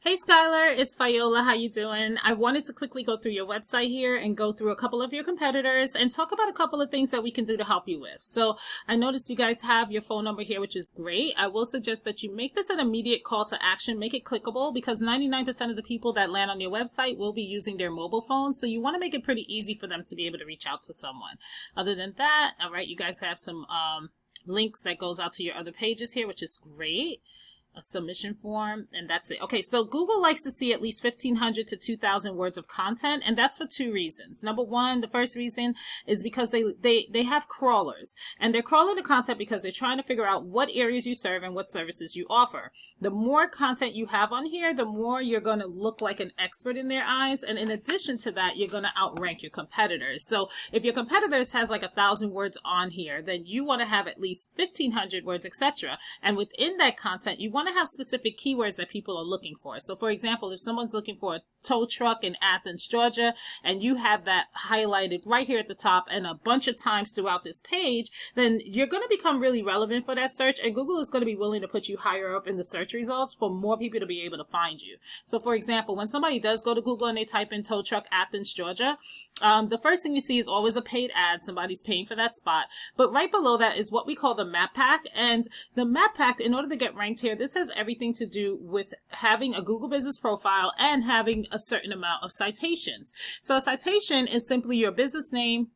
Hey Skylar, it's Viola. How you doing? I wanted to quickly go through your website here and go through a couple of your competitors and talk about a couple of things that we can do to help you with. So I noticed you guys have your phone number here, which is great. I will suggest that you make this an immediate call to action, make it clickable, because 99% of the people that land on your website will be using their mobile phone. So you want to make it pretty easy for them to be able to reach out to someone. Other than that, all right, you guys have some links that goes out to your other pages here, which is great. A submission form, and that's it. Okay, so Google likes to see at least 1,500 to 2,000 words of content, and that's for two reasons. Number one, the first reason is because they have crawlers, and they're crawling the content because they're trying to figure out what areas you serve and what services you offer. The more content you have on here, the more you're going to look like an expert in their eyes, and in addition to that, you're going to outrank your competitors. So if your competitors has like 1,000 words on here, then you want to have at least 1,500 words, etc. And within that content, you want to have specific keywords that people are looking for. So for example, if someone's looking for a tow truck in Athens, Georgia, and you have that highlighted right here at the top and a bunch of times throughout this page, then you're going to become really relevant for that search, and Google is going to be willing to put you higher up in the search results for more people to be able to find you. So for example, when somebody does go to Google and they type in tow truck Athens, Georgia, the first thing you see is always a paid ad. Somebody's paying for that spot. But right below that is what we call the map pack. And the map pack, in order to get ranked here, this has everything to do with having a Google business profile and having a certain amount of citations. So a citation is simply your business name,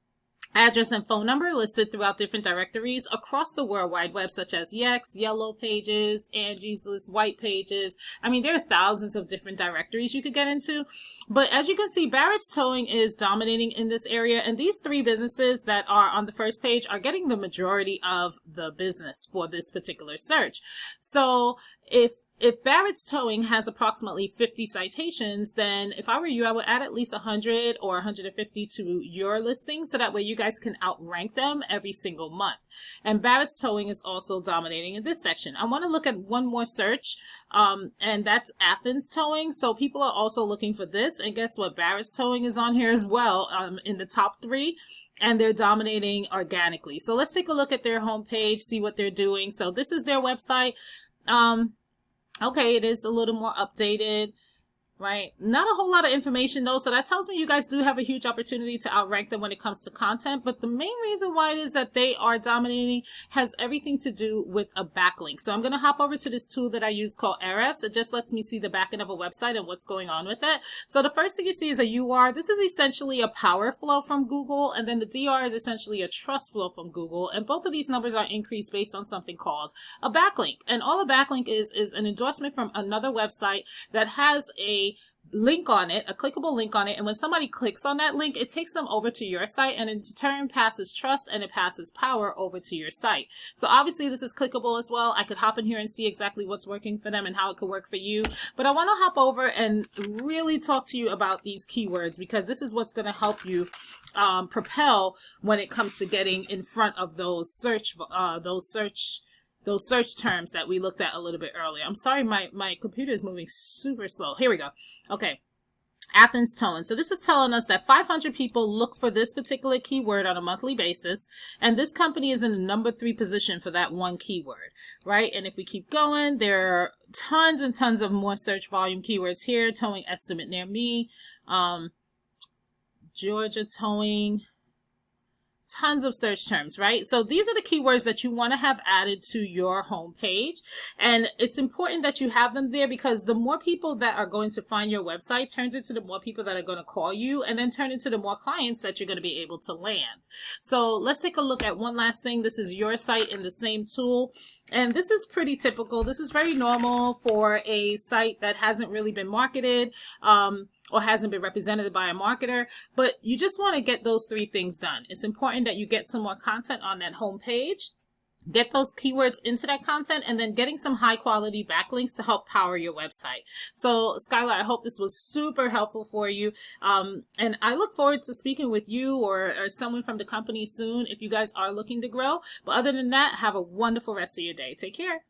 address, and phone number listed throughout different directories across the World Wide Web, such as Yext, Yellow Pages, Angie's List, White Pages. I mean, there are thousands of different directories you could get into. But as you can see, Barrett's Towing is dominating in this area, and these three businesses that are on the first page are getting the majority of the business for this particular search. So if Barrett's Towing has approximately 50 citations, then if I were you, I would add at least 100 or 150 to your listing, so that way you guys can outrank them every single month. And Barrett's Towing is also dominating in this section. I want to look at one more search, and that's Athens Towing. So people are also looking for this, and guess what? Barrett's Towing is on here as well, in the top 3. And they're dominating organically. So let's take a look at their homepage, see what they're doing. So this is their website. Okay, it is a little more updated, right? Not a whole lot of information though, so that tells me you guys do have a huge opportunity to outrank them when it comes to content. But the main reason why it is that they are dominating has everything to do with a backlink. So I'm going to hop over to this tool that I use called Ahrefs. It just lets me see the backend of a website and what's going on with it. So the first thing you see is a UR. This is essentially a power flow from Google, and then the DR is essentially a trust flow from Google. And both of these numbers are increased based on something called a backlink. And all a backlink is an endorsement from another website that has a link on it, a clickable link on it, and when somebody clicks on that link, it takes them over to your site, and in turn passes trust and it passes power over to your site. So obviously this is clickable as well. I could hop in here and see exactly what's working for them and how it could work for you, but I want to hop over and really talk to you about these keywords, because this is what's going to help you propel when it comes to getting in front of those search terms that we looked at a little bit earlier. I'm sorry, my computer is moving super slow. Here we go. Okay. Athens Towing. So this is telling us that 500 people look for this particular keyword on a monthly basis, and this company is in the number 3 position for that one keyword, right? And if we keep going, there are tons and tons of more search volume keywords here. Towing estimate near me, Georgia towing, tons of search terms, right? So these are the keywords that you want to have added to your home page, and it's important that you have them there, because the more people that are going to find your website turns into the more people that are going to call you, and then turn into the more clients that you're going to be able to land. So let's take a look at one last thing. This is your site in the same tool, and this is pretty typical. This is very normal for a site that hasn't really been marketed, or hasn't been represented by a marketer, but you just want to get those 3 things done. It's important that you get some more content on that home page, get those keywords into that content, and then getting some high quality backlinks to help power your website. So Skylar, I hope this was super helpful for you. And I look forward to speaking with you or someone from the company soon if you guys are looking to grow. But other than that, have a wonderful rest of your day. Take care.